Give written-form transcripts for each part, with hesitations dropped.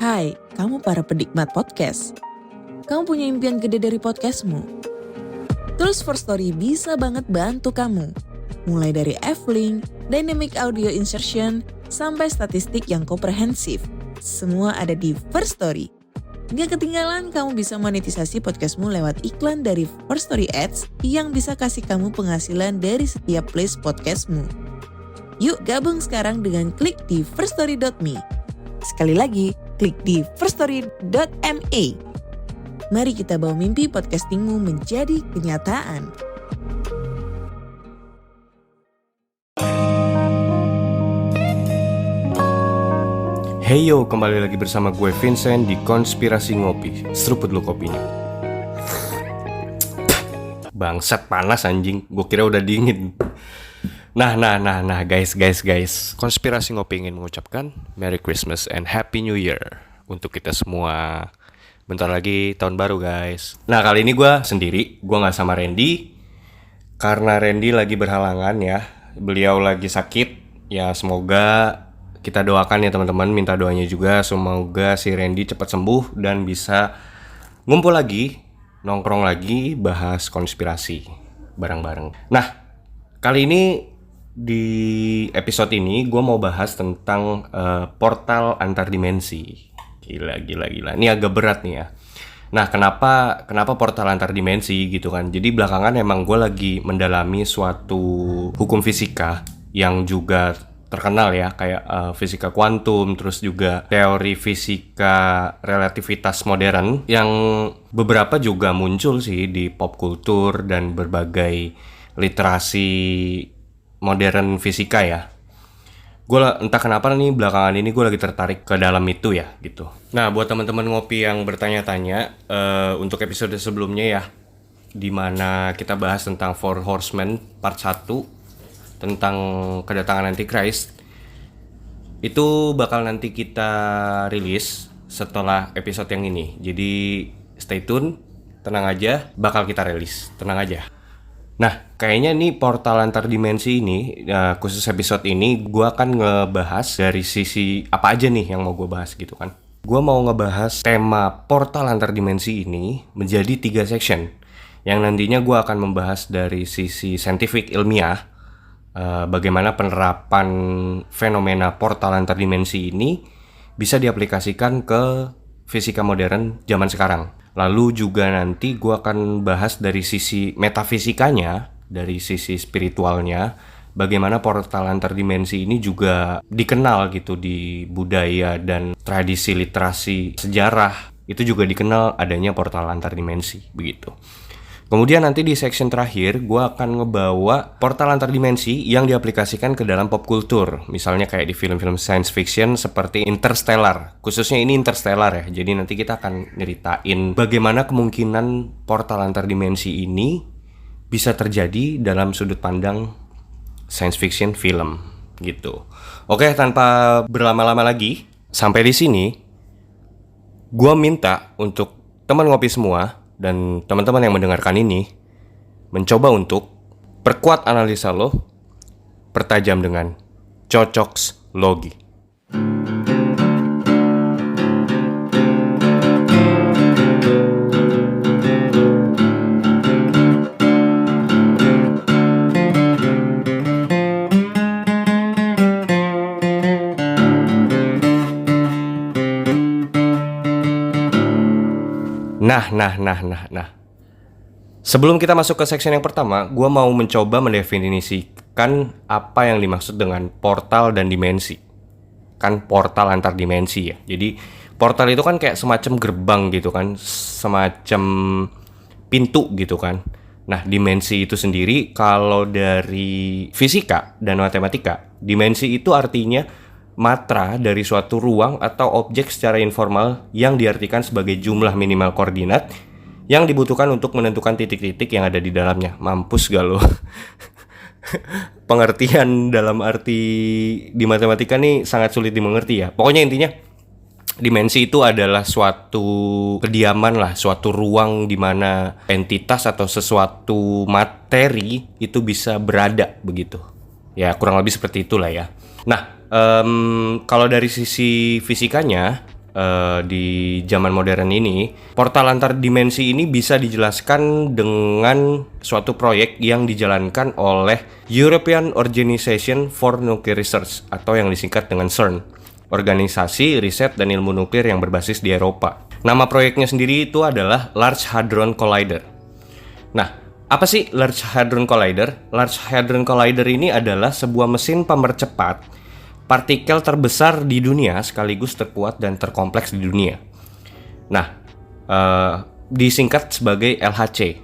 Hai, kamu para penikmat podcast. Kamu punya impian gede dari podcastmu? Terus First Story bisa banget bantu kamu. Mulai dari F-Link, Dynamic Audio Insertion, sampai statistik yang komprehensif. Semua ada di First Story. Gak ketinggalan kamu bisa monetisasi podcastmu lewat iklan dari First Story Ads yang bisa kasih kamu penghasilan dari setiap place podcastmu. Yuk gabung sekarang dengan klik di firststory.me. Sekali lagi, klik di firststory.me. Mari kita bawa mimpi podcastingmu menjadi kenyataan. Hey yo, kembali lagi bersama gue Vincent di Konspirasi Ngopi. Seruput lu kopinya. Bangsat, panas anjing. Gue kira udah dingin. Nah guys. Konspirasi Ngopi ingin mengucapkan Merry Christmas and Happy New Year untuk kita semua. Bentar lagi tahun baru guys. Nah kali ini gue sendiri, gue gak sama Randy. Karena Randy lagi berhalangan ya. Beliau lagi sakit. Ya semoga kita doakan ya teman-teman, minta doanya juga semoga si Randy cepat sembuh dan bisa ngumpul lagi, nongkrong lagi, bahas konspirasi bareng-bareng. Nah, kali ini di episode ini gue mau bahas tentang portal antar dimensi. Gila. Ini agak berat nih ya. Nah, kenapa portal antar dimensi gitu kan? Jadi belakangan emang gue lagi mendalami suatu hukum fisika yang juga terkenal ya, kayak fisika kuantum, terus juga teori fisika relativitas modern yang beberapa juga muncul sih di pop culture dan berbagai literasi modern fisika ya. Gue entah kenapa nih belakangan ini gue lagi tertarik ke dalam itu ya gitu. Nah buat teman-teman ngopi yang bertanya-tanya, untuk episode sebelumnya ya, dimana kita bahas tentang Four Horsemen part 1 tentang kedatangan Antichrist, itu bakal nanti kita rilis setelah episode yang ini. Jadi stay tune, tenang aja, bakal kita rilis, tenang aja. Nah, kayaknya nih portal antar dimensi ini, khusus episode ini, gue akan ngebahas dari sisi apa aja nih yang mau gue bahas gitu kan. Gue mau ngebahas tema portal antar dimensi ini menjadi 3 section, yang nantinya gue akan membahas dari sisi saintifik ilmiah, bagaimana penerapan fenomena portal antar dimensi ini bisa diaplikasikan ke fisika modern zaman sekarang. Lalu juga nanti gue akan bahas dari sisi metafisikanya, dari sisi spiritualnya, bagaimana portal antar dimensi ini juga dikenal gitu di budaya dan tradisi literasi sejarah. Itu juga dikenal adanya portal antar dimensi, begitu. Kemudian nanti di section terakhir gue akan ngebawa portal antar dimensi yang diaplikasikan ke dalam pop culture. Misalnya kayak di film-film science fiction seperti Interstellar. Khususnya ini Interstellar ya. Jadi nanti kita akan nyeritain bagaimana kemungkinan portal antar dimensi ini bisa terjadi dalam sudut pandang science fiction film gitu. Oke, tanpa berlama-lama lagi, sampai di sini gue minta untuk teman ngopi semua dan teman-teman yang mendengarkan ini mencoba untuk perkuat analisa lo, pertajam dengan cocokslogi. Nah. Sebelum kita masuk ke section yang pertama, gue mau mencoba mendefinisikan apa yang dimaksud dengan portal dan dimensi. Kan portal antar dimensi ya. Jadi portal itu kan kayak semacam gerbang gitu kan, semacam pintu gitu kan. Nah, dimensi itu sendiri kalau dari fisika dan matematika, dimensi itu artinya matra dari suatu ruang atau objek secara informal yang diartikan sebagai jumlah minimal koordinat yang dibutuhkan untuk menentukan titik-titik yang ada di dalamnya. Mampus gak lo? Pengertian dalam arti di matematika nih sangat sulit dimengerti ya. Pokoknya intinya dimensi itu adalah suatu kediaman lah, suatu ruang di mana entitas atau sesuatu materi itu bisa berada begitu. Ya kurang lebih seperti itulah ya. Nah, kalau dari sisi fisikanya, di zaman modern ini, portal antar dimensi ini bisa dijelaskan dengan suatu proyek yang dijalankan oleh European Organization for Nuclear Research atau yang disingkat dengan CERN, organisasi riset dan ilmu nuklir yang berbasis di Eropa. Nama proyeknya sendiri itu adalah Large Hadron Collider. Nah, apa sih Large Hadron Collider? Large Hadron Collider ini adalah sebuah mesin pemercepat partikel terbesar di dunia sekaligus terkuat dan terkompleks di dunia. Nah, disingkat sebagai LHC.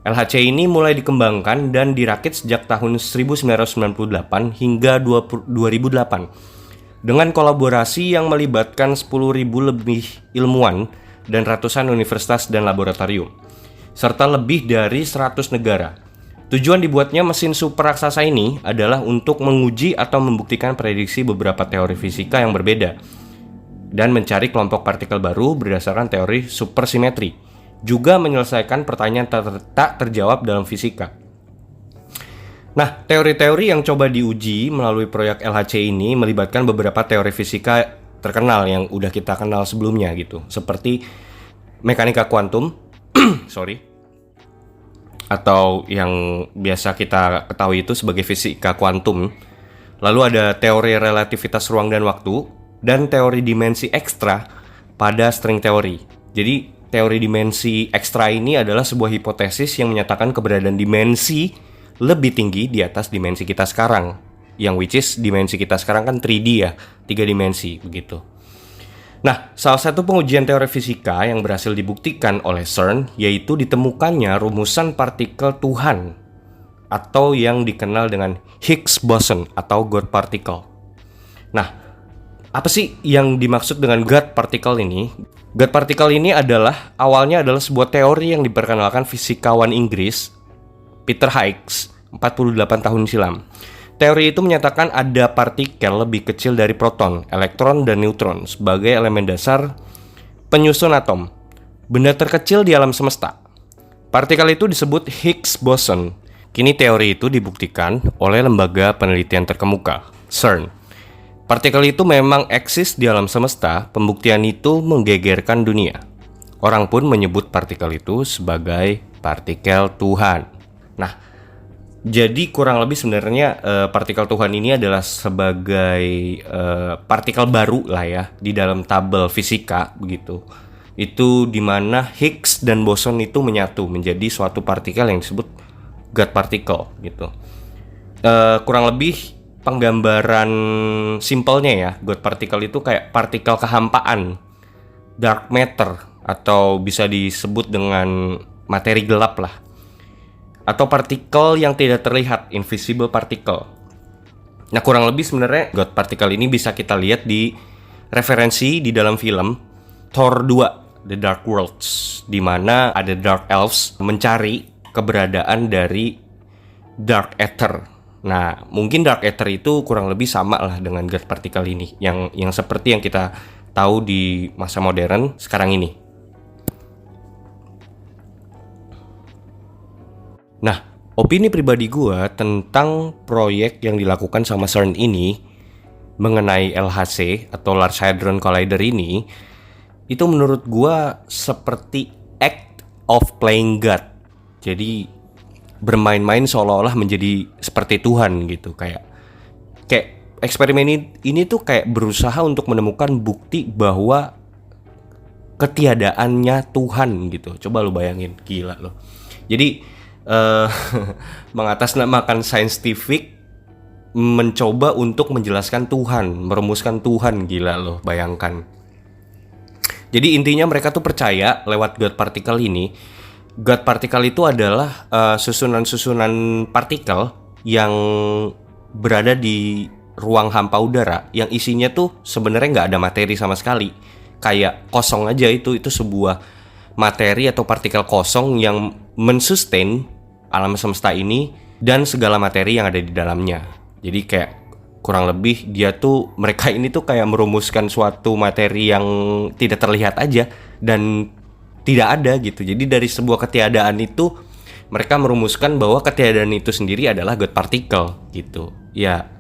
LHC ini mulai dikembangkan dan dirakit sejak tahun 1998 hingga 2008 dengan kolaborasi yang melibatkan 10.000 lebih ilmuwan dan ratusan universitas dan laboratorium, serta lebih dari 100 negara. Tujuan dibuatnya mesin super raksasa ini adalah untuk menguji atau membuktikan prediksi beberapa teori fisika yang berbeda dan mencari kelompok partikel baru berdasarkan teori supersimetri, juga menyelesaikan pertanyaan tak terjawab dalam fisika. Nah, teori-teori yang coba diuji melalui proyek LHC ini melibatkan beberapa teori fisika terkenal yang udah kita kenal sebelumnya gitu, seperti mekanika kuantum, atau yang biasa kita ketahui itu sebagai fisika kuantum. Lalu ada teori relativitas ruang dan waktu, dan teori dimensi ekstra pada string teori. Jadi teori dimensi ekstra ini adalah sebuah hipotesis yang menyatakan keberadaan dimensi lebih tinggi di atas dimensi kita sekarang, yang which is dimensi kita sekarang kan 3D ya, 3 dimensi begitu. Nah, salah satu pengujian teori fisika yang berhasil dibuktikan oleh CERN yaitu ditemukannya rumusan partikel Tuhan atau yang dikenal dengan Higgs boson atau God particle. Nah, apa sih yang dimaksud dengan God particle ini? God particle ini awalnya adalah sebuah teori yang diperkenalkan fisikawan Inggris Peter Higgs 48 tahun silam. Teori itu menyatakan ada partikel lebih kecil dari proton, elektron, dan neutron sebagai elemen dasar penyusun atom, benda terkecil di alam semesta. Partikel itu disebut Higgs boson. Kini teori itu dibuktikan oleh lembaga penelitian terkemuka, CERN. Partikel itu memang eksis di alam semesta, pembuktian itu menggegerkan dunia. Orang pun menyebut partikel itu sebagai partikel Tuhan. Nah, jadi kurang lebih sebenarnya partikel Tuhan ini adalah sebagai partikel baru lah ya di dalam tabel fisika begitu. Itu dimana Higgs dan boson itu menyatu menjadi suatu partikel yang disebut God particle gitu. Kurang lebih penggambaran simpelnya ya, God particle itu kayak partikel kehampaan, dark matter, atau bisa disebut dengan materi gelap lah, atau partikel yang tidak terlihat, invisible particle. Nah, kurang lebih sebenarnya God particle ini bisa kita lihat di referensi di dalam film Thor 2, The Dark Worlds, di mana ada Dark Elves mencari keberadaan dari Dark Ether. Nah, mungkin Dark Ether itu kurang lebih sama lah dengan God particle ini, yang seperti yang kita tahu di masa modern sekarang ini. Nah, opini pribadi gue tentang proyek yang dilakukan sama CERN ini mengenai LHC atau Large Hadron Collider ini, itu menurut gue seperti act of playing God. Jadi bermain-main seolah-olah menjadi seperti Tuhan gitu. Kayak eksperimen ini tuh kayak berusaha untuk menemukan bukti bahwa ketiadaannya Tuhan gitu. Coba lu bayangin, gila loh. Jadi mengatasnamakan scientific, mencoba untuk menjelaskan Tuhan, merumuskan Tuhan, gila loh, bayangkan. Jadi intinya mereka tuh percaya lewat God particle ini, God particle itu adalah susunan-susunan partikel yang berada di ruang hampa udara yang isinya tuh sebenarnya nggak ada materi sama sekali, kayak kosong aja. Itu sebuah materi atau partikel kosong yang mensustain alam semesta ini dan segala materi yang ada di dalamnya. Jadi kayak kurang lebih mereka ini tuh kayak merumuskan suatu materi yang tidak terlihat aja dan tidak ada gitu. Jadi dari sebuah ketiadaan itu mereka merumuskan bahwa ketiadaan itu sendiri adalah God particle gitu. Ya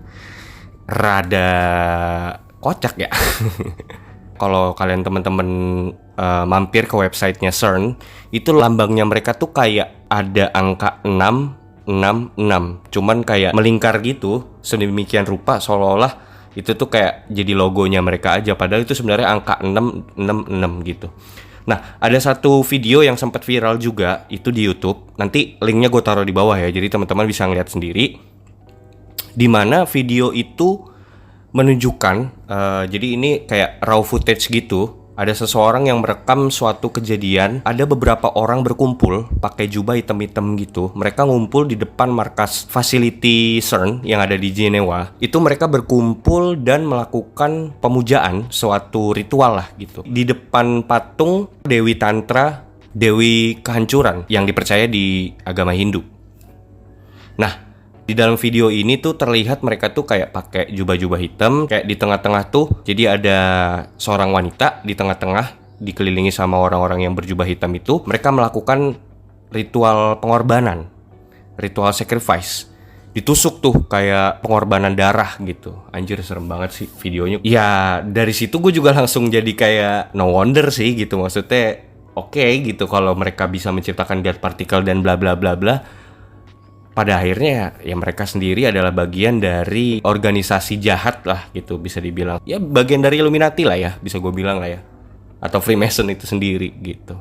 rada kocak ya. kalau kalian teman-teman mampir ke websitenya CERN, itu lambangnya mereka tuh kayak ada angka 666, cuman kayak melingkar gitu sedemikian rupa seolah-olah itu tuh kayak jadi logonya mereka aja, padahal itu sebenarnya angka 666 gitu. Nah, ada satu video yang sempat viral juga itu di YouTube. Nanti linknya gue taruh di bawah ya, jadi teman-teman bisa ngeliat sendiri. Di mana video itu menunjukkan, jadi ini kayak raw footage gitu. Ada seseorang yang merekam suatu kejadian. Ada beberapa orang berkumpul pakai jubah hitam-hitam gitu. Mereka ngumpul di depan markas facility CERN yang ada di Jenewa. Itu mereka berkumpul dan melakukan pemujaan, suatu ritual lah gitu. Di depan patung Dewi Tantra, Dewi Kehancuran yang dipercaya di agama Hindu. Nah, di dalam video ini tuh terlihat mereka tuh kayak pakai jubah-jubah hitam, kayak di tengah-tengah tuh jadi ada seorang wanita di tengah-tengah dikelilingi sama orang-orang yang berjubah hitam itu. Mereka melakukan ritual pengorbanan, ritual sacrifice. Ditusuk tuh kayak pengorbanan darah gitu. Anjir, serem banget sih videonya. Ya dari situ gue juga langsung jadi kayak no wonder sih gitu. Maksudnya oke gitu kalau mereka bisa menciptakan God particle dan bla bla bla bla. Pada akhirnya ya mereka sendiri adalah bagian dari organisasi jahat lah gitu, bisa dibilang. Ya bagian dari Illuminati lah ya, bisa gue bilang lah ya. Atau Freemason itu sendiri gitu.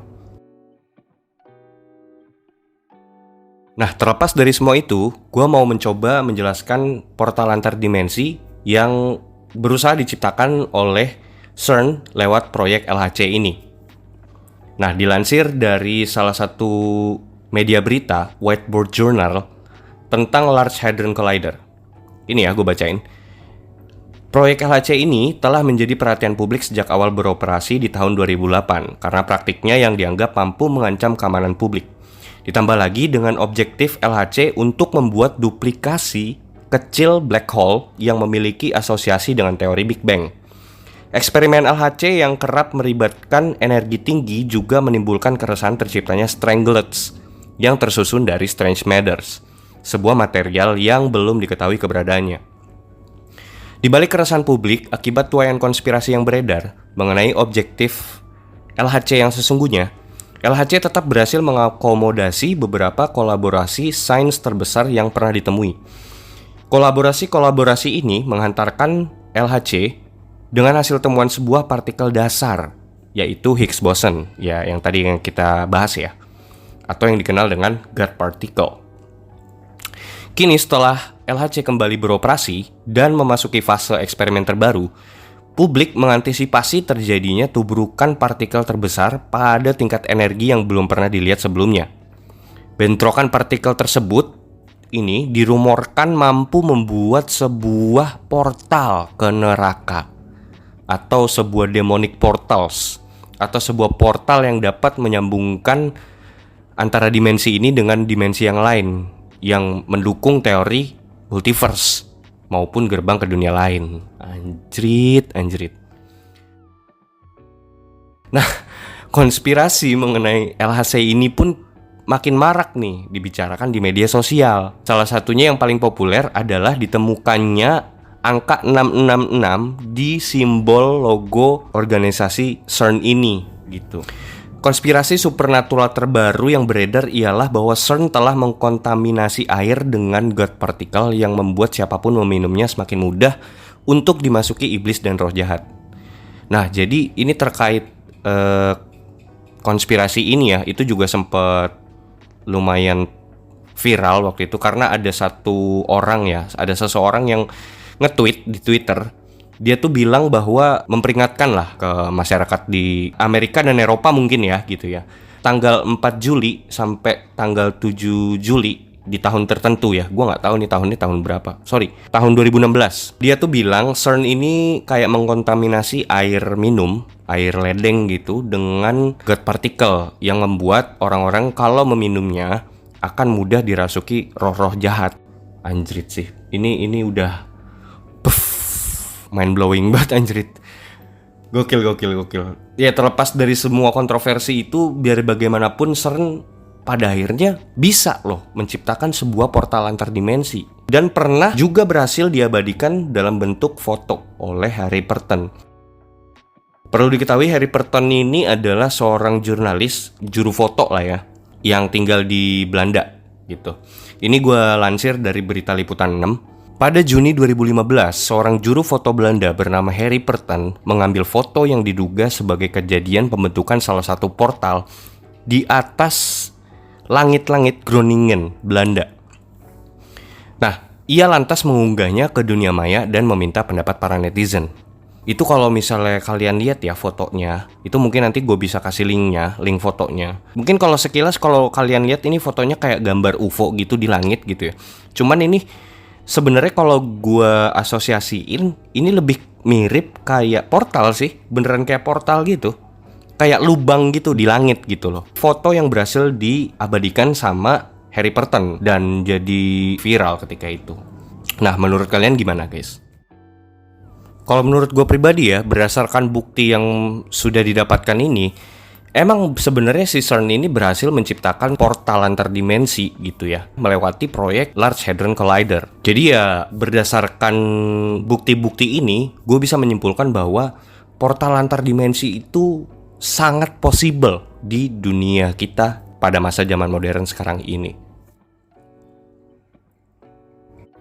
Nah, terlepas dari semua itu, gue mau mencoba menjelaskan portal antar dimensi yang berusaha diciptakan oleh CERN lewat proyek LHC ini. Nah, dilansir dari salah satu media berita, Whiteboard Journal, tentang Large Hadron Collider. Ini ya, gue bacain. Proyek LHC ini telah menjadi perhatian publik sejak awal beroperasi di tahun 2008 karena praktiknya yang dianggap mampu mengancam keamanan publik. Ditambah lagi dengan objektif LHC untuk membuat duplikasi kecil black hole yang memiliki asosiasi dengan teori Big Bang. Eksperimen LHC yang kerap melibatkan energi tinggi juga menimbulkan keresahan terciptanya stranglets yang tersusun dari strange matters, sebuah material yang belum diketahui keberadaannya. Di balik keresahan publik akibat tuayan konspirasi yang beredar mengenai objektif LHC yang sesungguhnya, LHC tetap berhasil mengakomodasi beberapa kolaborasi sains terbesar yang pernah ditemui. Kolaborasi ini menghantarkan LHC dengan hasil temuan sebuah partikel dasar, yaitu Higgs boson, ya yang tadi yang kita bahas ya, atau yang dikenal dengan God particle. Kini setelah LHC kembali beroperasi dan memasuki fase eksperimen terbaru, publik mengantisipasi terjadinya tubrukan partikel terbesar pada tingkat energi yang belum pernah dilihat sebelumnya. Bentrokan partikel tersebut ini dirumorkan mampu membuat sebuah portal ke neraka, atau sebuah demonic portals, atau sebuah portal yang dapat menyambungkan antara dimensi ini dengan dimensi yang lain, yang mendukung teori multiverse maupun gerbang ke dunia lain. Anjrit. Nah, konspirasi mengenai LHC ini pun makin marak nih dibicarakan di media sosial. Salah satunya yang paling populer adalah ditemukannya angka 666 di simbol logo organisasi CERN ini gitu. Konspirasi supernatural terbaru yang beredar ialah bahwa CERN telah mengkontaminasi air dengan God particle yang membuat siapapun meminumnya semakin mudah untuk dimasuki iblis dan roh jahat. Nah, jadi ini terkait konspirasi ini ya, itu juga sempat lumayan viral waktu itu karena ada seseorang yang nge-tweet di Twitter. Dia tuh bilang bahwa memperingatkan lah ke masyarakat di Amerika dan Eropa mungkin ya gitu ya. Tanggal 4 Juli sampai tanggal 7 Juli di tahun tertentu ya. Gua nggak tahu nih tahunnya tahun berapa. Tahun 2016. Dia tuh bilang CERN ini kayak mengkontaminasi air minum, air ledeng gitu dengan God particle yang membuat orang-orang kalau meminumnya akan mudah dirasuki roh-roh jahat. Anjrit sih. Ini udah mind blowing banget anjrit. Gokil. Ya terlepas dari semua kontroversi itu, biar bagaimanapun CERN pada akhirnya bisa loh menciptakan sebuah portal antar dimensi. Dan pernah juga berhasil diabadikan dalam bentuk foto oleh Harry Burton. Perlu diketahui Harry Burton ini adalah seorang jurnalis, juru foto lah ya, yang tinggal di Belanda gitu. Ini gue lansir dari berita Liputan 6. Pada Juni 2015, seorang juru foto Belanda bernama Harry Burton mengambil foto yang diduga sebagai kejadian pembentukan salah satu portal di atas langit-langit Groningen, Belanda. Nah, ia lantas mengunggahnya ke dunia maya dan meminta pendapat para netizen. Itu kalau misalnya kalian lihat ya fotonya, itu mungkin nanti gue bisa kasih linknya, link fotonya. Mungkin kalau sekilas kalau kalian lihat ini fotonya kayak gambar UFO gitu di langit gitu ya. Cuman ini sebenarnya kalau gue asosiasiin, ini lebih mirip kayak portal sih, beneran kayak portal gitu. Kayak lubang gitu di langit gitu loh. Foto yang berhasil diabadikan sama Harry Burton dan jadi viral ketika itu. Nah, menurut kalian gimana guys? Kalau menurut gue pribadi ya, berdasarkan bukti yang sudah didapatkan ini, emang sebenarnya si CERN ini berhasil menciptakan portal antar dimensi gitu ya, melewati proyek Large Hadron Collider. Jadi ya berdasarkan bukti-bukti ini, gue bisa menyimpulkan bahwa portal antar dimensi itu sangat possible di dunia kita pada masa zaman modern sekarang ini.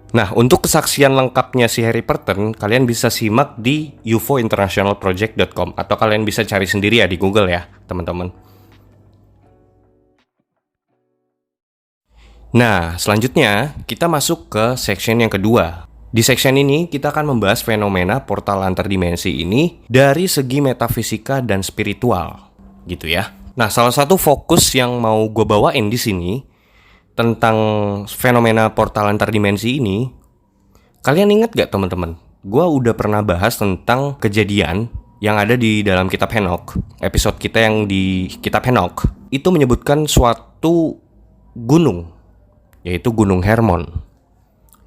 Nah, untuk kesaksian lengkapnya si Harry Burton, kalian bisa simak di ufointernationalproject.com atau kalian bisa cari sendiri ya di Google ya, teman-teman. Nah, selanjutnya kita masuk ke section yang kedua. Di section ini kita akan membahas fenomena portal antar dimensi ini dari segi metafisika dan spiritual, gitu ya. Nah, salah satu fokus yang mau gue bawain di sini tentang fenomena portal antar dimensi ini, kalian ingat gak teman-teman? Gue udah pernah bahas tentang kejadian yang ada di dalam kitab Henokh. Episode kita yang di kitab Henokh itu menyebutkan suatu gunung, yaitu Gunung Hermon.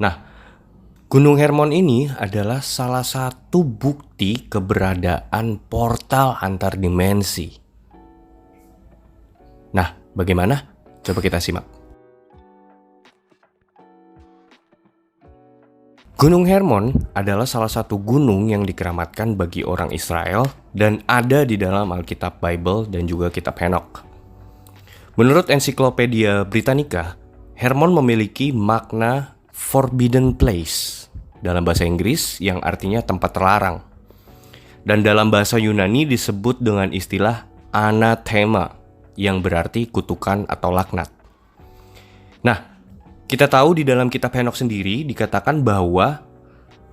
Nah, Gunung Hermon ini adalah salah satu bukti keberadaan portal antar dimensi. Nah, bagaimana? Coba kita simak. Gunung Hermon adalah salah satu gunung yang dikeramatkan bagi orang Israel dan ada di dalam Alkitab Bible dan juga kitab Henokh. Menurut Ensiklopedia Britannica, Hermon memiliki makna forbidden place dalam bahasa Inggris yang artinya tempat terlarang. Dan dalam bahasa Yunani disebut dengan istilah anathema yang berarti kutukan atau laknat. Nah, kita tahu di dalam kitab Henokh sendiri dikatakan bahwa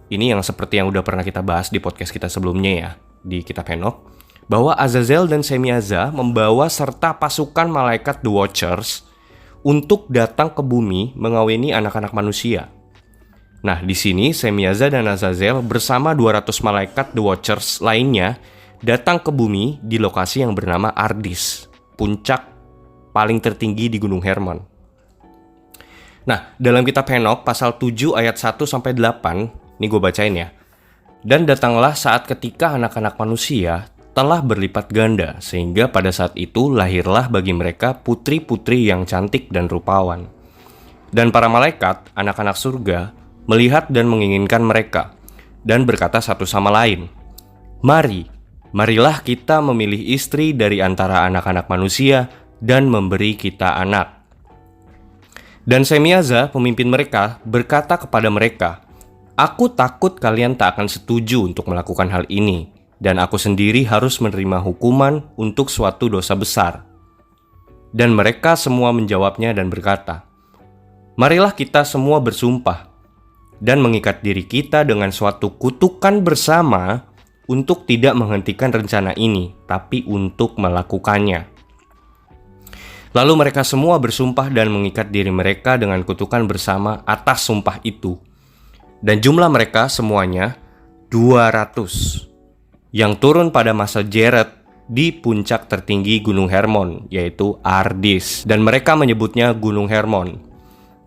ini yang seperti yang udah pernah kita bahas di podcast kita sebelumnya ya, di kitab Henokh, bahwa Azazel dan Semiaza membawa serta pasukan malaikat The Watchers untuk datang ke bumi mengawini anak-anak manusia. Nah, di sini Semiaza dan Azazel bersama 200 malaikat The Watchers lainnya datang ke bumi di lokasi yang bernama Ardis, puncak paling tertinggi di Gunung Hermon. Nah, dalam kitab Henokh pasal 7 ayat 1-8, ini gue bacain ya. Dan datanglah saat ketika anak-anak manusia telah berlipat ganda, sehingga pada saat itu lahirlah bagi mereka putri-putri yang cantik dan rupawan. Dan para malaikat, anak-anak surga, melihat dan menginginkan mereka, dan berkata satu sama lain, marilah kita memilih istri dari antara anak-anak manusia dan memberi kita anak. Dan Semiaza, pemimpin mereka, berkata kepada mereka, "Aku takut kalian tak akan setuju untuk melakukan hal ini, dan aku sendiri harus menerima hukuman untuk suatu dosa besar." Dan mereka semua menjawabnya dan berkata, "Marilah kita semua bersumpah dan mengikat diri kita dengan suatu kutukan bersama untuk tidak menghentikan rencana ini, tapi untuk melakukannya." Lalu mereka semua bersumpah dan mengikat diri mereka dengan kutukan bersama atas sumpah itu. Dan jumlah mereka semuanya 200 yang turun pada masa Jared di puncak tertinggi Gunung Hermon, yaitu Ardis. Dan mereka menyebutnya Gunung Hermon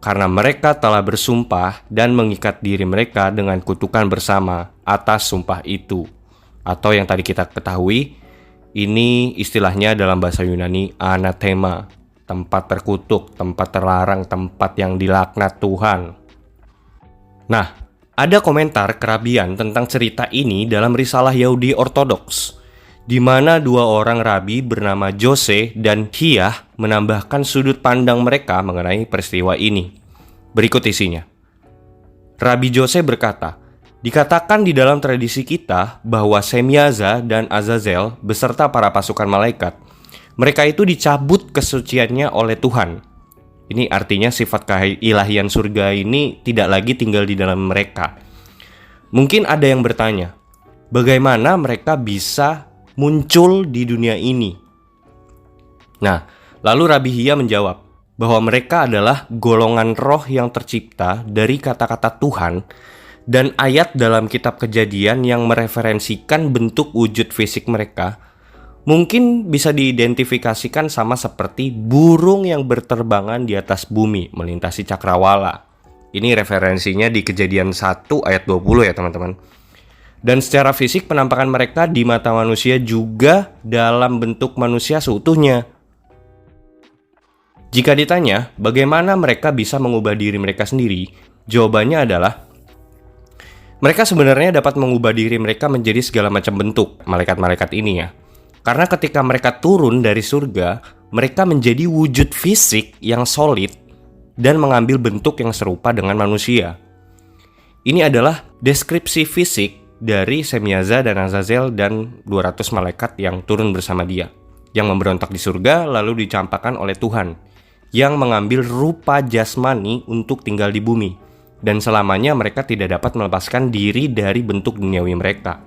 karena mereka telah bersumpah dan mengikat diri mereka dengan kutukan bersama atas sumpah itu. Atau yang tadi kita ketahui, ini istilahnya dalam bahasa Yunani anathema, tempat terkutuk, tempat terlarang, tempat yang dilaknat Tuhan. Nah, ada komentar kerabian tentang cerita ini dalam risalah Yahudi Ortodoks. di mana dua orang rabi bernama Jose dan Hiyah menambahkan sudut pandang mereka mengenai peristiwa ini. Berikut isinya. Rabi Jose berkata, dikatakan di dalam tradisi kita bahwa Semyaza dan Azazel beserta para pasukan malaikat, mereka itu dicabut kesuciannya oleh Tuhan. Ini artinya sifat keilahian surga ini tidak lagi tinggal di dalam mereka. Mungkin ada yang bertanya, bagaimana mereka bisa muncul di dunia ini? Nah, lalu Rabi Hiyah menjawab bahwa mereka adalah golongan roh yang tercipta dari kata-kata Tuhan dan ayat dalam kitab Kejadian yang mereferensikan bentuk wujud fisik mereka mungkin bisa diidentifikasikan sama seperti burung yang berterbangan di atas bumi melintasi cakrawala. Ini referensinya di Kejadian 1 ayat 20 ya teman-teman. Dan secara fisik penampakan mereka di mata manusia juga dalam bentuk manusia seutuhnya. Jika ditanya bagaimana mereka bisa mengubah diri mereka sendiri, jawabannya adalah mereka sebenarnya dapat mengubah diri mereka menjadi segala macam bentuk, malaikat-malaikat ini ya. Karena ketika mereka turun dari surga, mereka menjadi wujud fisik yang solid dan mengambil bentuk yang serupa dengan manusia. Ini adalah deskripsi fisik dari Semyaza dan Azazel dan 200 malaikat yang turun bersama dia, yang memberontak di surga lalu dicampakkan oleh Tuhan, yang mengambil rupa jasmani untuk tinggal di bumi, dan selamanya mereka tidak dapat melepaskan diri dari bentuk duniawi mereka.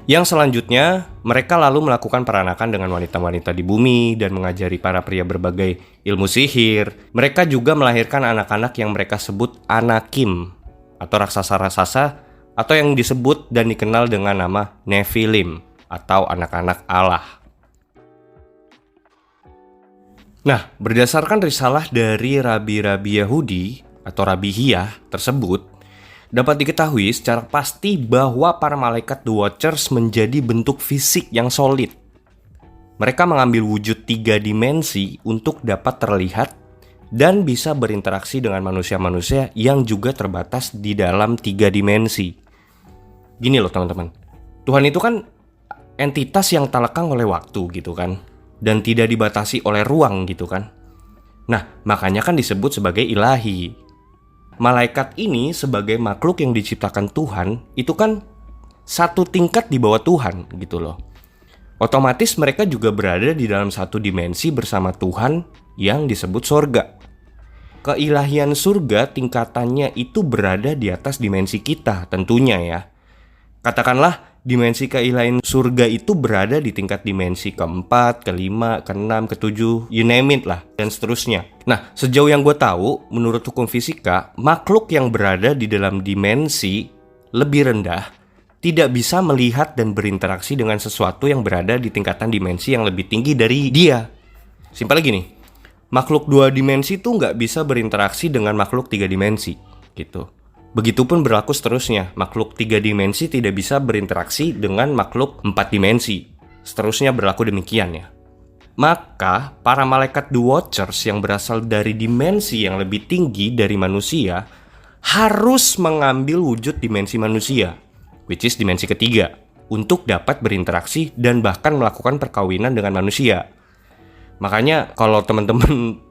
Yang selanjutnya, mereka lalu melakukan peranakan dengan wanita-wanita di bumi dan mengajari para pria berbagai ilmu sihir. Mereka juga melahirkan anak-anak yang mereka sebut Anakim atau raksasa-raksasa, atau yang disebut dan dikenal dengan nama Nephilim atau anak-anak Allah. Nah, berdasarkan risalah dari rabi-rabi Yahudi atau Rabi Hiyah tersebut, dapat diketahui secara pasti bahwa para malaikat The Watchers menjadi bentuk fisik yang solid. Mereka mengambil wujud 3 dimensi untuk dapat terlihat dan bisa berinteraksi dengan manusia-manusia yang juga terbatas di dalam 3 dimensi. Gini loh teman-teman, Tuhan itu kan entitas yang tak lekang oleh waktu gitu kan, dan tidak dibatasi oleh ruang gitu kan. Nah, makanya kan disebut sebagai ilahi. Malaikat ini sebagai makhluk yang diciptakan Tuhan itu kan satu tingkat di bawah Tuhan gitu loh. Otomatis mereka juga berada di dalam satu dimensi bersama Tuhan yang disebut surga. Keilahian surga tingkatannya itu berada di atas dimensi kita tentunya ya. Katakanlah dimensi keilahian surga itu berada di tingkat dimensi keempat, kelima, keenam, ketujuh, you name it lah, dan seterusnya. Nah, sejauh yang gue tahu, menurut hukum fisika, makhluk yang berada di dalam dimensi lebih rendah tidak bisa melihat dan berinteraksi dengan sesuatu yang berada di tingkatan dimensi yang lebih tinggi dari dia. Simpel gini, makhluk 2 dimensi tuh nggak bisa berinteraksi dengan makhluk 3 dimensi, gitu. Begitupun berlaku seterusnya, makhluk 3 dimensi tidak bisa berinteraksi dengan makhluk 4 dimensi. Seterusnya berlaku demikian ya. Maka, para malaikat The Watchers yang berasal dari dimensi yang lebih tinggi dari manusia harus mengambil wujud dimensi manusia, which is dimensi ketiga, untuk dapat berinteraksi dan bahkan melakukan perkawinan dengan manusia. Makanya kalau teman-teman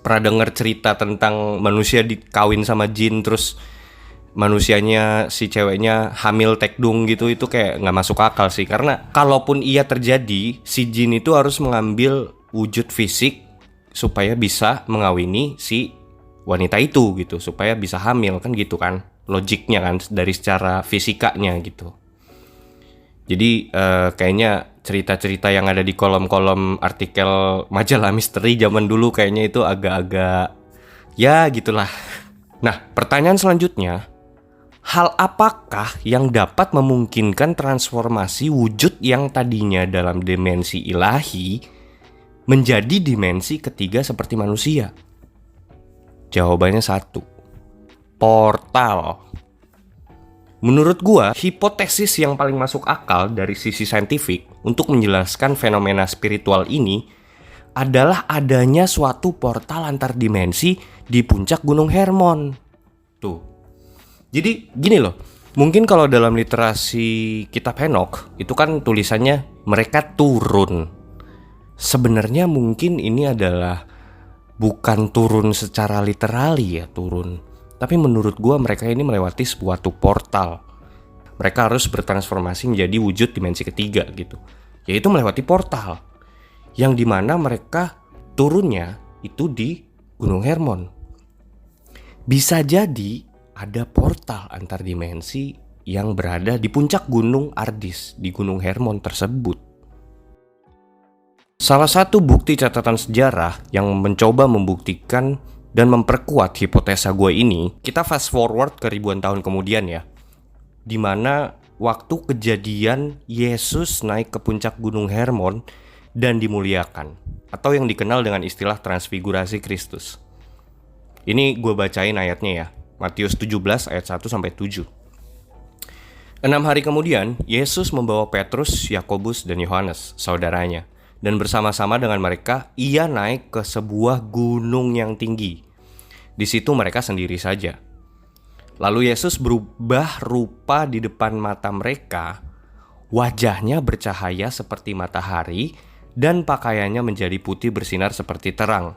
pernah dengar cerita tentang manusia dikawin sama jin, terus manusianya, si ceweknya hamil tekdung gitu, itu kayak nggak masuk akal sih. Karena kalaupun ia terjadi, si jin itu harus mengambil wujud fisik supaya bisa mengawini si wanita itu gitu, supaya bisa hamil kan gitu kan, logiknya kan dari secara fisikanya gitu. Jadi kayaknya cerita-cerita yang ada di kolom-kolom artikel majalah misteri zaman dulu kayaknya itu agak-agak ya gitulah. Nah, pertanyaan selanjutnya, hal apakah yang dapat memungkinkan transformasi wujud yang tadinya dalam dimensi ilahi menjadi dimensi ketiga seperti manusia? Jawabannya 1, portal. Menurut gua, hipotesis yang paling masuk akal dari sisi saintifik untuk menjelaskan fenomena spiritual ini adalah adanya suatu portal antar dimensi di puncak Gunung Hermon. Tuh. Jadi gini loh, Mungkin kalau dalam literasi kitab Henokh itu kan tulisannya mereka turun. Sebenarnya mungkin ini adalah bukan turun secara literali ya, turun. Tapi menurut gua mereka ini melewati suatu portal. Mereka harus bertransformasi menjadi wujud dimensi ketiga gitu. Yaitu melewati portal. Yang dimana mereka turunnya itu di Gunung Hermon. Bisa jadi ada portal antar dimensi yang berada di puncak Gunung Ardis di Gunung Hermon tersebut. Salah satu bukti catatan sejarah yang mencoba membuktikan dan memperkuat hipotesa gue ini, kita fast forward ke ribuan tahun kemudian ya, dimana waktu kejadian Yesus naik ke puncak Gunung Hermon dan dimuliakan, atau yang dikenal dengan istilah transfigurasi Kristus. Ini gue bacain ayatnya ya, Matius 17 ayat 1-7. 6 hari kemudian, Yesus membawa Petrus, Yakobus, dan Yohanes, saudaranya, dan bersama-sama dengan mereka, ia naik ke sebuah gunung yang tinggi. Di situ mereka sendiri saja. Lalu Yesus berubah rupa di depan mata mereka, wajahnya bercahaya seperti matahari, dan pakaiannya menjadi putih bersinar seperti terang.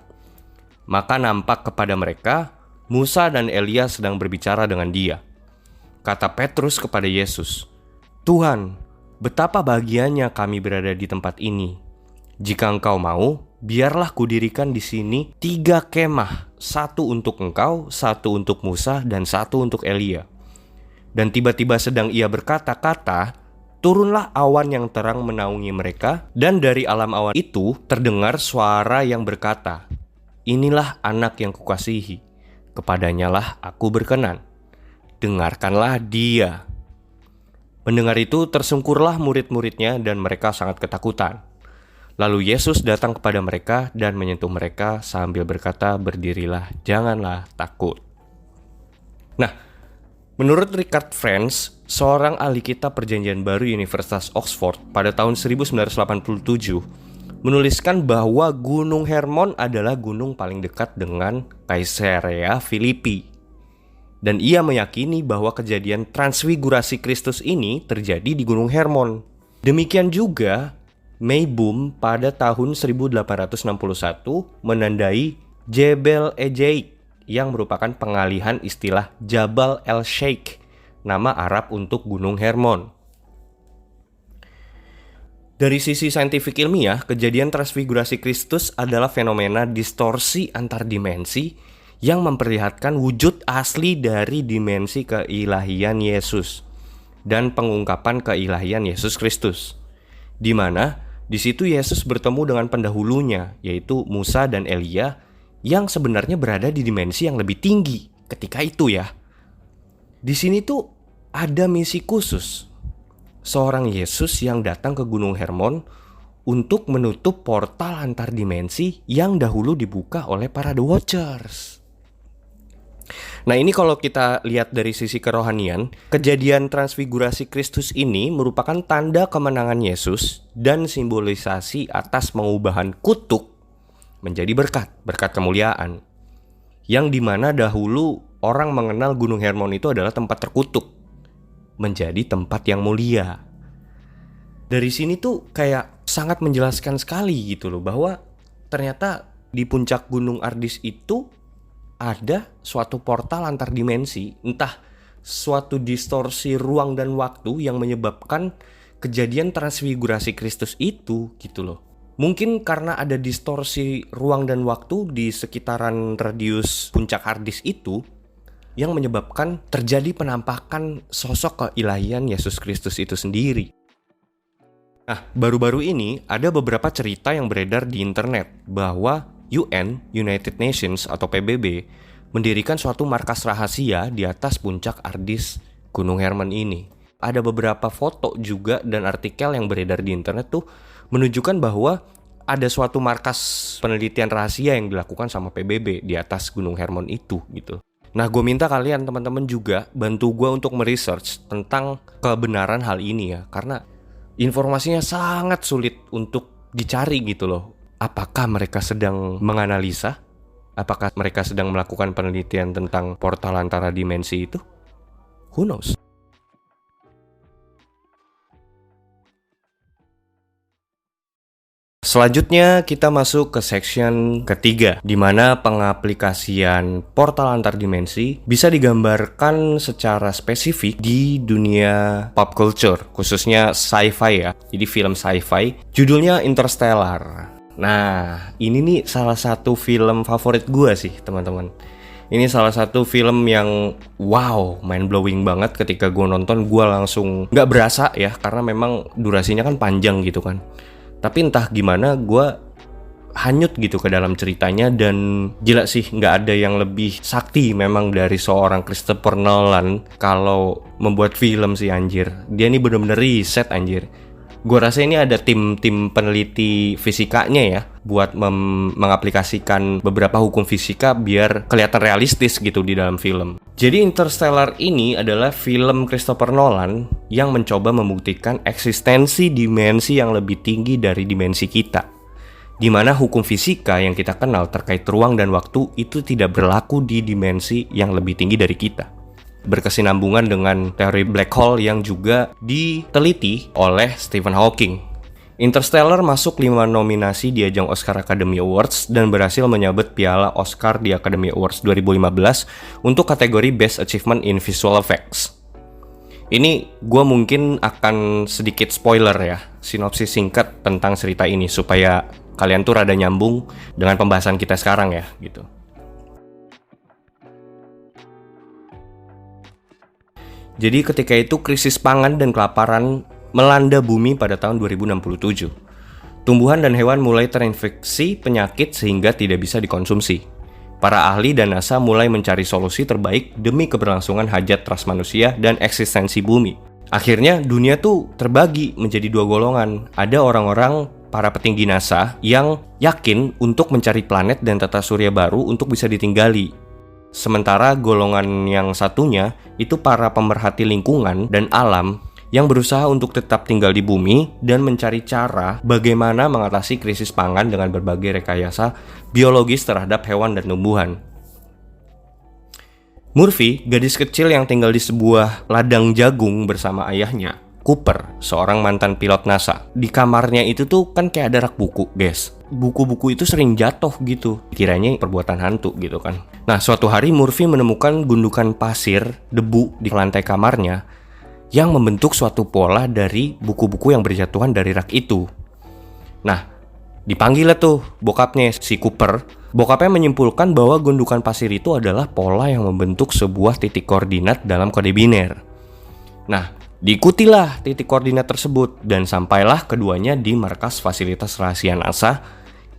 Maka nampak kepada mereka, Musa dan Elia sedang berbicara dengan dia. Kata Petrus kepada Yesus, "Tuhan, betapa bahagianya kami berada di tempat ini. Jika engkau mau, biarlah kudirikan di sini 3 kemah, 1 untuk engkau, 1 untuk Musa, dan 1 untuk Elia." Dan tiba-tiba sedang ia berkata-kata, turunlah awan yang terang menaungi mereka, dan dari alam awan itu terdengar suara yang berkata, "Inilah anak yang kukasihi, kepadanyalah aku berkenan. Dengarkanlah dia." Mendengar itu tersungkurlah murid-muridnya dan mereka sangat ketakutan. Lalu Yesus datang kepada mereka dan menyentuh mereka sambil berkata, "Berdirilah, janganlah takut." Nah, menurut Richard Franz, seorang ahli kitab Perjanjian Baru Universitas Oxford pada tahun 1987, menuliskan bahwa Gunung Hermon adalah gunung paling dekat dengan Kaisarea Filipi. Dan ia meyakini bahwa kejadian transfigurasi Kristus ini terjadi di Gunung Hermon. Demikian juga Meibum pada tahun 1861 menandai Jebel Ejeik yang merupakan pengalihan istilah Jabal el-Sheikh, nama Arab untuk Gunung Hermon. Dari sisi saintifik ilmiah, kejadian transfigurasi Kristus adalah fenomena distorsi antar dimensi yang memperlihatkan wujud asli dari dimensi keilahian Yesus dan pengungkapan keilahian Yesus Kristus, di mana di situ Yesus bertemu dengan pendahulunya, yaitu Musa dan Elia, yang sebenarnya berada di dimensi yang lebih tinggi ketika itu ya. Di sini tuh ada misi khusus, seorang Yesus yang datang ke Gunung Hermon untuk menutup portal antar dimensi yang dahulu dibuka oleh para The Watchers. Nah, ini kalau kita lihat dari sisi kerohanian, kejadian transfigurasi Kristus ini merupakan tanda kemenangan Yesus dan simbolisasi atas pengubahan kutuk menjadi berkat kemuliaan. Yang dimana dahulu orang mengenal Gunung Hermon itu adalah tempat terkutuk menjadi tempat yang mulia. Dari sini tuh kayak sangat menjelaskan sekali gitu loh, bahwa ternyata di puncak Gunung Ardis itu ada suatu portal antar dimensi, entah suatu distorsi ruang dan waktu yang menyebabkan kejadian transfigurasi Kristus itu gitu loh. Mungkin karena ada distorsi ruang dan waktu di sekitaran radius puncak Ardis itu yang menyebabkan terjadi penampakan sosok keilahian Yesus Kristus itu sendiri. Nah, baru-baru ini ada beberapa cerita yang beredar di internet bahwa UN, United Nations atau PBB, mendirikan suatu markas rahasia di atas puncak Ardis Gunung Hermon ini. Ada beberapa foto juga dan artikel yang beredar di internet tuh menunjukkan bahwa ada suatu markas penelitian rahasia yang dilakukan sama PBB di atas Gunung Hermon itu gitu. Nah, gue minta kalian teman-teman juga bantu gue untuk meresearch tentang kebenaran hal ini ya, karena informasinya sangat sulit untuk dicari gitu loh. Apakah mereka sedang menganalisa? Apakah mereka sedang melakukan penelitian tentang portal antara dimensi itu? Who knows? Selanjutnya kita masuk ke section ketiga, di mana pengaplikasian portal antar dimensi bisa digambarkan secara spesifik di dunia pop culture, khususnya sci-fi ya. Jadi film sci-fi, judulnya Interstellar. Nah, ini nih salah satu film favorit gue sih, teman-teman. Ini salah satu film yang wow, mind blowing banget. Ketika gue nonton, gue langsung gak berasa ya, karena memang durasinya kan panjang gitu kan. Tapi entah gimana, gue hanyut gitu ke dalam ceritanya. Dan gila sih, gak ada yang lebih sakti memang dari seorang Christopher Nolan kalau membuat film sih anjir. Dia ini bener-bener riset anjir. Gue rasa ini ada tim peneliti fisikanya ya, buat mengaplikasikan beberapa hukum fisika biar kelihatan realistis gitu di dalam film. Jadi Interstellar ini adalah film Christopher Nolan yang mencoba membuktikan eksistensi dimensi yang lebih tinggi dari dimensi kita, di mana hukum fisika yang kita kenal terkait ruang dan waktu itu tidak berlaku di dimensi yang lebih tinggi dari kita. Berkesinambungan dengan teori black hole yang juga diteliti oleh Stephen Hawking. Interstellar masuk 5 nominasi di ajang Oscar Academy Awards dan berhasil menyabet piala Oscar di Academy Awards 2015 untuk kategori Best Achievement in Visual Effects. Ini gue mungkin akan sedikit spoiler ya, sinopsis singkat tentang cerita ini supaya kalian tuh rada nyambung dengan pembahasan kita sekarang ya gitu. Jadi ketika itu krisis pangan dan kelaparan melanda bumi pada tahun 2067. Tumbuhan dan hewan mulai terinfeksi penyakit sehingga tidak bisa dikonsumsi. Para ahli dan NASA mulai mencari solusi terbaik demi keberlangsungan hajat ras manusia dan eksistensi bumi. Akhirnya dunia tuh terbagi menjadi 2 golongan. Ada orang-orang para petinggi NASA yang yakin untuk mencari planet dan tata surya baru untuk bisa ditinggali. Sementara golongan yang satunya itu para pemerhati lingkungan dan alam yang berusaha untuk tetap tinggal di bumi dan mencari cara bagaimana mengatasi krisis pangan dengan berbagai rekayasa biologis terhadap hewan dan tumbuhan. Murphy, gadis kecil yang tinggal di sebuah ladang jagung bersama ayahnya, Cooper, seorang mantan pilot NASA. Di kamarnya itu tuh kan kayak ada rak buku, guys. Buku-buku itu sering jatuh gitu, kiranya perbuatan hantu gitu kan. Nah, suatu hari Murphy menemukan gundukan pasir debu di lantai kamarnya yang membentuk suatu pola dari buku-buku yang berjatuhan dari rak itu. Nah, dipanggil lah tuh bokapnya si Cooper. Bokapnya menyimpulkan bahwa gundukan pasir itu adalah pola yang membentuk sebuah titik koordinat dalam kode biner. Nah, diikutilah titik koordinat tersebut dan sampailah keduanya di markas fasilitas rahasia NASA